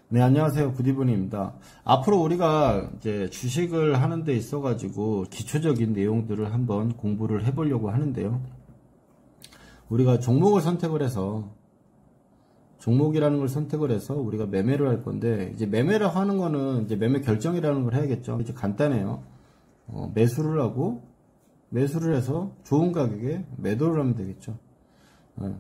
네, 안녕하세요. 굿이브닝입니다. 앞으로 우리가 이제 주식을 하는 데 있어가지고 기초적인 내용들을 한번 공부를 해보려고 하는데요. 우리가 종목을 선택을 해서, 종목이라는 걸 선택을 해서 우리가 매매를 할 건데, 이제 매매를 하는 거는 이제 매매 결정이라는 걸 해야겠죠. 이제 간단해요. 매수를 하고, 매수를 해서 좋은 가격에 매도를 하면 되겠죠.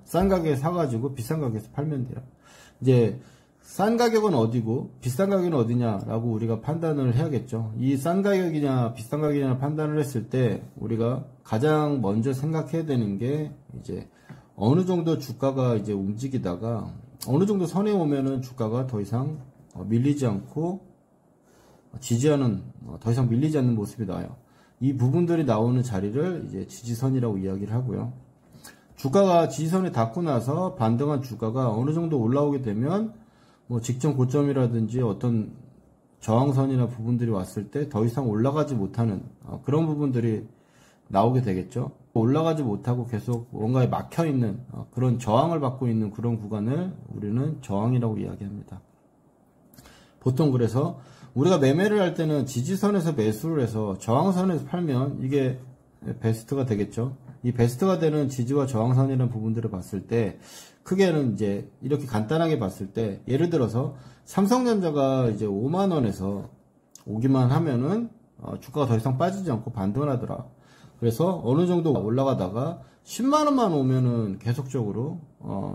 싼 가격에 사가지고 비싼 가격에서 팔면 돼요. 이제, 싼 가격은 어디고 비싼 가격은 어디냐라고 우리가 판단을 해야겠죠. 이 싼 가격이냐 비싼 가격이냐 판단을 했을 때 우리가 가장 먼저 생각해야 되는 게 이제 어느 정도 주가가 이제 움직이다가 어느 정도 선에 오면은 주가가 더 이상 밀리지 않고 지지하는 더 이상 밀리지 않는 모습이 나와요. 이 부분들이 나오는 자리를 이제 지지선이라고 이야기를 하고요. 주가가 지지선에 닿고 나서 반등한 주가가 어느 정도 올라오게 되면 뭐 직전 고점이라든지 어떤 저항선이나 부분들이 왔을 때 더 이상 올라가지 못하는 그런 부분들이 나오게 되겠죠. 올라가지 못하고 계속 뭔가에 막혀 있는 그런 저항을 받고 있는 그런 구간을 우리는 저항이라고 이야기합니다. 보통 그래서 우리가 매매를 할 때는 지지선에서 매수를 해서 저항선에서 팔면 이게 베스트가 되겠죠. 이 베스트가 되는 지지와 저항선이라는 부분들을 봤을 때 크게는 이제 이렇게 간단하게 봤을 때 예를 들어서 삼성전자가 이제 5만원에서 오기만 하면은 주가가 더 이상 빠지지 않고 반등을 하더라. 그래서 어느 정도 올라가다가 10만원만 오면은 계속적으로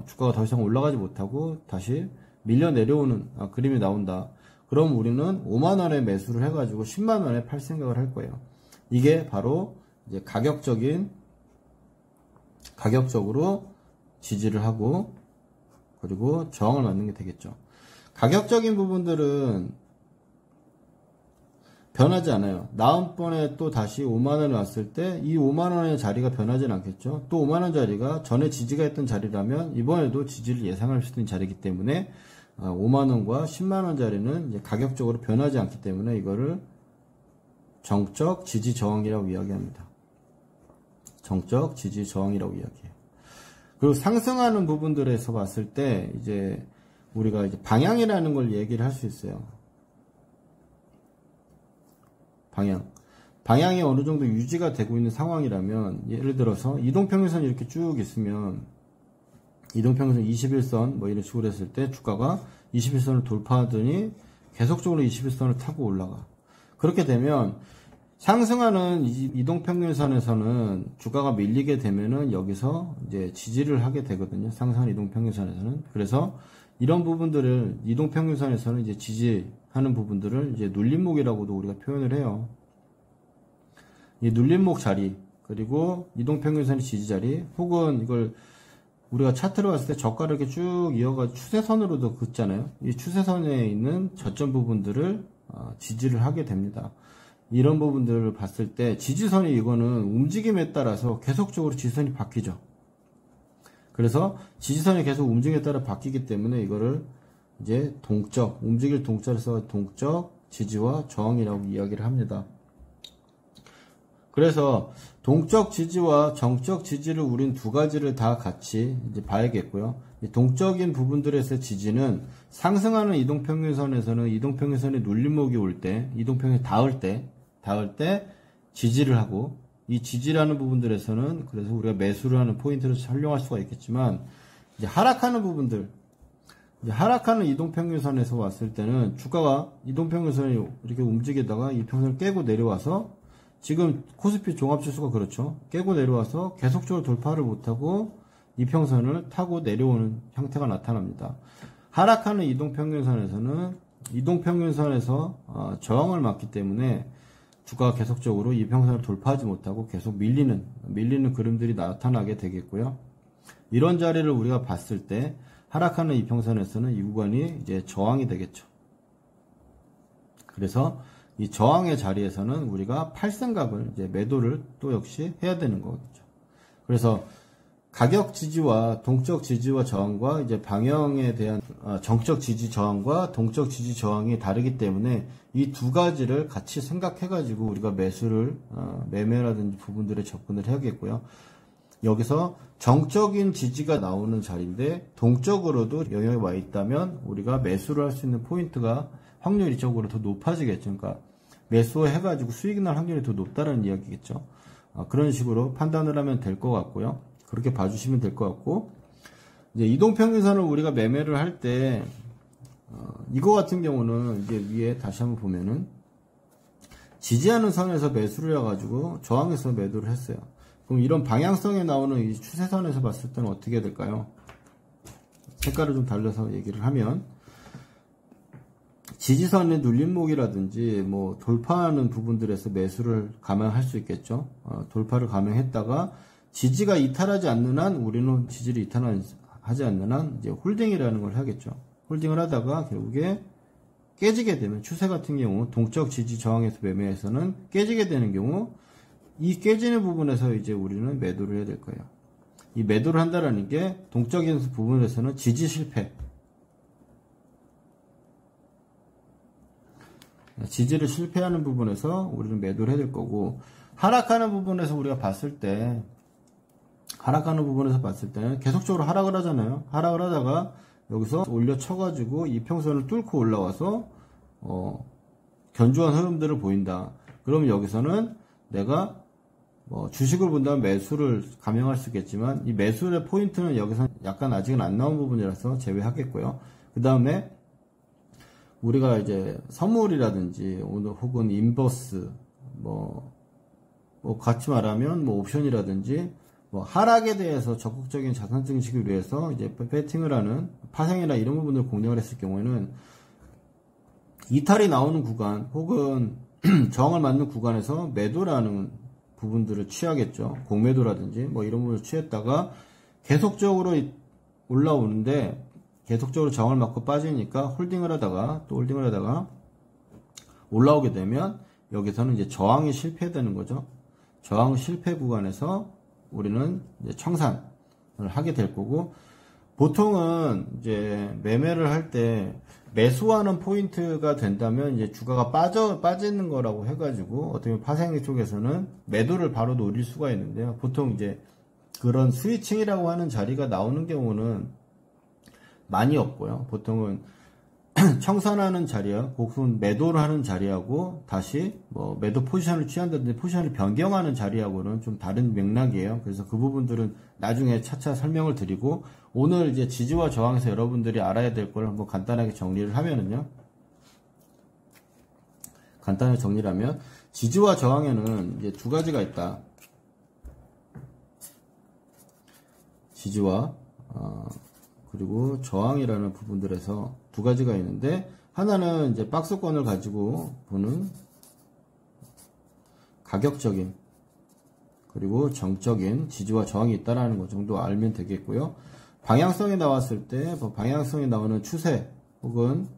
주가가 더 이상 올라가지 못하고 다시 밀려 내려오는 그림이 나온다. 그럼 우리는 5만원에 매수를 해가지고 10만원에 팔 생각을 할 거예요. 이게 바로 이제 가격적으로 지지를 하고 그리고 저항을 맞는 게 되겠죠. 가격적인 부분들은 변하지 않아요. 다음번에 또 다시 5만원을 왔을 때 이 5만원의 자리가 변하지는 않겠죠. 또 5만원 자리가 전에 지지가 했던 자리라면 이번에도 지지를 예상할 수 있는 자리이기 때문에 5만원과 10만원 자리는 이제 가격적으로 변하지 않기 때문에 이거를 정적 지지 저항이라고 이야기합니다. 정적 지지 저항이라고 이야기해요. 그리고 상승하는 부분들에서 봤을 때 이제 우리가 이제 방향이라는 걸 얘기를 할 수 있어요. 방향이 어느 정도 유지가 되고 있는 상황이라면 예를 들어서 이동평균선이 이렇게 쭉 있으면 이동평균선 21선 뭐 이런 식으로 했을 때 주가가 21선을 돌파하더니 계속적으로 21선을 타고 올라가. 그렇게 되면 상승하는 이동평균선에서는 주가가 밀리게 되면은 여기서 이제 지지를 하게 되거든요. 상승하는 이동평균선에서는. 그래서 이런 부분들을 이동평균선에서는 이제 지지하는 부분들을 이제 눌림목이라고도 우리가 표현을 해요. 이 눌림목 자리, 그리고 이동평균선의 지지 자리, 혹은 이걸 우리가 차트로 봤을 때 저가를 이렇게 쭉 이어가지고 추세선으로도 긋잖아요. 이 추세선에 있는 저점 부분들을 지지를 하게 됩니다. 이런 부분들을 봤을 때 지지선이 이거는 움직임에 따라서 계속적으로 지지선이 바뀌죠. 그래서 지지선이 계속 움직임에 따라 바뀌기 때문에 이거를 이제 움직일 동적에서 동적 지지와 저항이라고 이야기를 합니다. 그래서 동적 지지와 정적 지지를 우린 두 가지를 다 같이 이제 봐야겠고요. 동적인 부분들에서의 지지는 상승하는 이동평균선에서는 이동평균선의 눌림목이 올 때, 이동평균이 닿을 때 지지를 하고, 이 지지라는 부분들에서는 그래서 우리가 매수를 하는 포인트를 활용할 수가 있겠지만, 이제 하락하는 부분들, 이제 하락하는 이동평균선에서 왔을 때는 주가가 이동평균선이 이렇게 움직이다가 이 평선을 깨고 내려와서 지금 코스피 종합지수가 그렇죠. 깨고 내려와서 계속적으로 돌파를 못하고 이평선을 타고 내려오는 형태가 나타납니다. 하락하는 이동평균선에서는 이동평균선에서 저항을 맞기 때문에 주가가 계속적으로 이평선을 돌파하지 못하고 계속 밀리는 그림들이 나타나게 되겠고요. 이런 자리를 우리가 봤을 때 하락하는 이평선에서는 이 구간이 이제 저항이 되겠죠. 그래서 이 저항의 자리에서는 우리가 팔 생각을 이제 매도를 또 역시 해야 되는 거겠죠. 그래서 가격 지지와 동적 지지와 저항과 이제 방향에 대한 정적 지지 저항과 동적 지지 저항이 다르기 때문에 이 두 가지를 같이 생각해 가지고 우리가 매수를 매매라든지 부분들에 접근을 해야겠고요. 여기서 정적인 지지가 나오는 자리인데 동적으로도 영역에 와 있다면 우리가 매수를 할 수 있는 포인트가 확률적으로 더 높아지겠죠. 그러니까 매수해가지고 수익이 날 확률이 더 높다는 이야기겠죠. 그런 식으로 판단을 하면 될 것 같고요. 그렇게 봐주시면 될 것 같고, 이제 이동평균선을 우리가 매매를 할 때 이거 같은 경우는 이제 위에 다시 한번 보면은 지지하는 선에서 매수를 해가지고 저항에서 매도를 했어요. 그럼 이런 방향성에 나오는 이 추세선에서 봤을 때는 어떻게 될까요? 색깔을 좀 달려서 얘기를 하면 지지선의 눌림목이라든지 뭐 돌파하는 부분들에서 매수를 감행할 수 있겠죠. 돌파를 감행했다가 지지가 이탈하지 않는 한 우리는 지지를 이탈하지 않는 한 이제 홀딩이라는 걸 하겠죠. 홀딩을 하다가 결국에 깨지게 되면 추세 같은 경우 동적 지지 저항에서 매매에서는 깨지게 되는 경우 이 깨지는 부분에서 이제 우리는 매도를 해야 될 거예요. 이 매도를 한다는 게 동적인 부분에서는 지지 실패, 지지를 실패하는 부분에서 우리는 매도를 해야 될 거고, 하락하는 부분에서 우리가 봤을 때 는 계속적으로 하락을 하잖아요. 하락을 하다가 여기서 올려 쳐가지고 이평선을 뚫고 올라와서 견조한 흐름들을 보인다. 그러면 여기서는 내가 주식을 본다면 매수를 감행할 수 있겠지만 이 매수의 포인트는 여기서 약간 아직은 안 나온 부분이라서 제외하겠고요. 그 다음에 우리가 이제 선물이라든지 혹은 인버스 같이 말하면 옵션이라든지 하락에 대해서 적극적인 자산 증식을 위해서 이제 배팅을 하는 파생이나 이런 부분을 공략을 했을 경우에는 이탈이 나오는 구간 혹은 저항을 맞는 구간에서 매도라는 부분들을 취하겠죠. 공매도라든지 이런 부분을 취했다가 계속적으로 올라오는데 계속적으로 저항을 맞고 빠지니까 홀딩을 하다가 올라오게 되면 여기서는 이제 저항이 실패되는 거죠. 저항 실패 구간에서 우리는 이제 청산을 하게 될 거고, 보통은 이제 매매를 할 때 매수하는 포인트가 된다면 이제 주가가 빠지는 거라고 해가지고 어떻게 보면 파생 쪽에서는 매도를 바로 노릴 수가 있는데요. 보통 이제 그런 스위칭이라고 하는 자리가 나오는 경우는 많이 없고요. 보통은 청산하는 자리와 혹은 매도를 하는 자리하고 다시 매도 포지션을 취한다든지 포지션을 변경하는 자리하고는 좀 다른 맥락이에요. 그래서 그 부분들은 나중에 차차 설명을 드리고, 오늘 이제 지지와 저항에서 여러분들이 알아야 될 걸 한번 간단하게 정리를 하면은요. 간단하게 정리를 하면 지지와 저항에는 이제 두 가지가 있다. 지지와 그리고 저항이라는 부분들에서 두 가지가 있는데, 하나는 이제 박스권을 가지고 보는 가격적인 그리고 정적인 지지와 저항이 있다라는 것 정도 알면 되겠고요. 방향성이 나왔을 때 방향성이 나오는 추세 혹은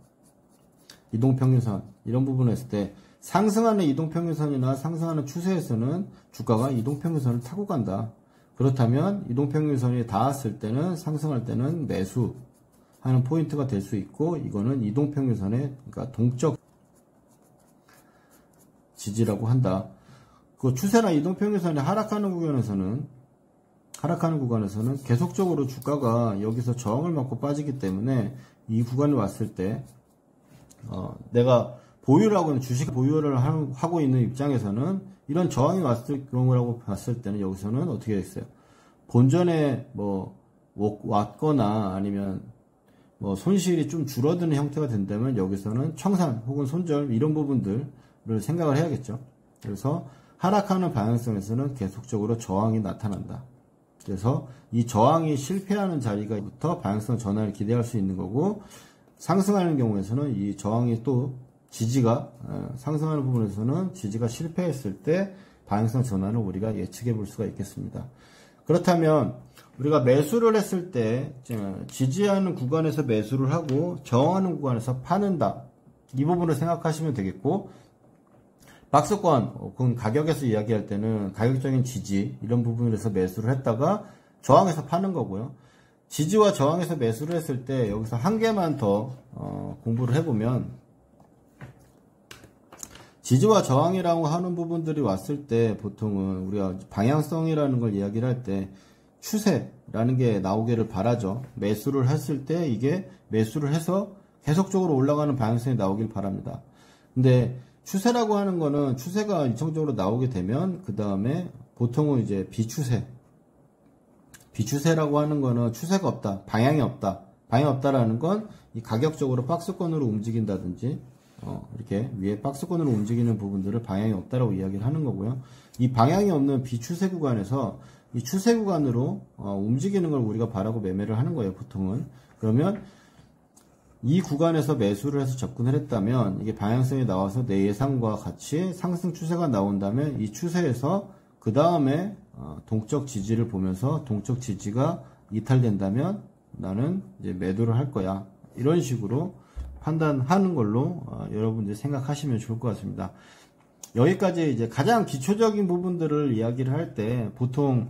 이동평균선 이런 부분을 했을 때 상승하는 이동평균선이나 상승하는 추세에서는 주가가 이동평균선을 타고 간다. 그렇다면 이동평균선이 닿았을 때는 상승할 때는 매수하는 포인트가 될 수 있고, 이거는 이동평균선의 그러니까 동적 지지라고 한다. 그 추세나 이동평균선이 하락하는 구간에서는 계속적으로 주가가 여기서 저항을 맞고 빠지기 때문에 이 구간에 왔을 때 내가 보유를 하고 있는 주식 보유를 하고 있는 입장에서는 이런 저항이 왔을 경우라고 봤을 때는 여기서는 어떻게 됐어요? 본전에 왔거나 아니면 손실이 좀 줄어드는 형태가 된다면 여기서는 청산 혹은 손절 이런 부분들을 생각을 해야겠죠. 그래서 하락하는 방향성에서는 계속적으로 저항이 나타난다. 그래서 이 저항이 실패하는 자리가부터 방향성 전환을 기대할 수 있는 거고, 상승하는 경우에서는 이 저항이 또 지지가 상승하는 부분에서는 지지가 실패했을 때 방향성 전환을 우리가 예측해 볼 수가 있겠습니다. 그렇다면 우리가 매수를 했을 때 지지하는 구간에서 매수를 하고 저항하는 구간에서 파는다. 이 부분을 생각하시면 되겠고, 박스권 혹은 가격에서 이야기할 때는 가격적인 지지 이런 부분에서 매수를 했다가 저항에서 파는 거고요. 지지와 저항에서 매수를 했을 때 여기서 한 개만 더 공부를 해보면, 지지와 저항이라고 하는 부분들이 왔을 때 보통은 우리가 방향성이라는 걸 이야기를 할 때 추세라는 게 나오기를 바라죠. 매수를 했을 때 이게 매수를 해서 계속적으로 올라가는 방향성이 나오길 바랍니다. 근데 추세라고 하는 거는 추세가 일정적으로 나오게 되면 그 다음에 보통은 이제 비추세라고 하는 거는 추세가 없다, 방향이 없다. 방향이 없다라는 건 이 가격적으로 박스권으로 움직인다든지 이렇게 위에 박스권으로 움직이는 부분들을 방향이 없다라고 이야기를 하는 거고요. 이 방향이 없는 비추세 구간에서 이 추세 구간으로 움직이는 걸 우리가 바라고 매매를 하는 거예요, 보통은. 그러면 이 구간에서 매수를 해서 접근을 했다면 이게 방향성이 나와서 내 예상과 같이 상승 추세가 나온다면 이 추세에서 그 다음에 동적 지지를 보면서 동적 지지가 이탈된다면 나는 이제 매도를 할 거야. 이런 식으로 판단하는 걸로 여러분들 생각하시면 좋을 것 같습니다. 여기까지 이제 가장 기초적인 부분들을 이야기를 할 때 보통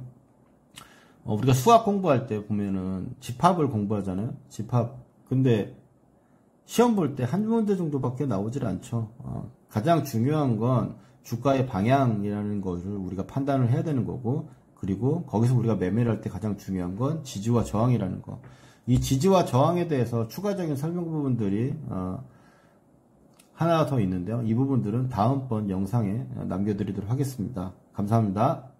우리가 수학 공부할 때 보면은 집합을 공부하잖아요. 집합. 근데 시험 볼 때 한 문제 정도밖에 나오질 않죠. 가장 중요한 건 주가의 방향이라는 것을 우리가 판단을 해야 되는 거고, 그리고 거기서 우리가 매매를 할 때 가장 중요한 건 지지와 저항이라는 거. 이 지지와 저항에 대해서 추가적인 설명 부분들이 하나 더 있는데요. 이 부분들은 다음번 영상에 남겨드리도록 하겠습니다. 감사합니다.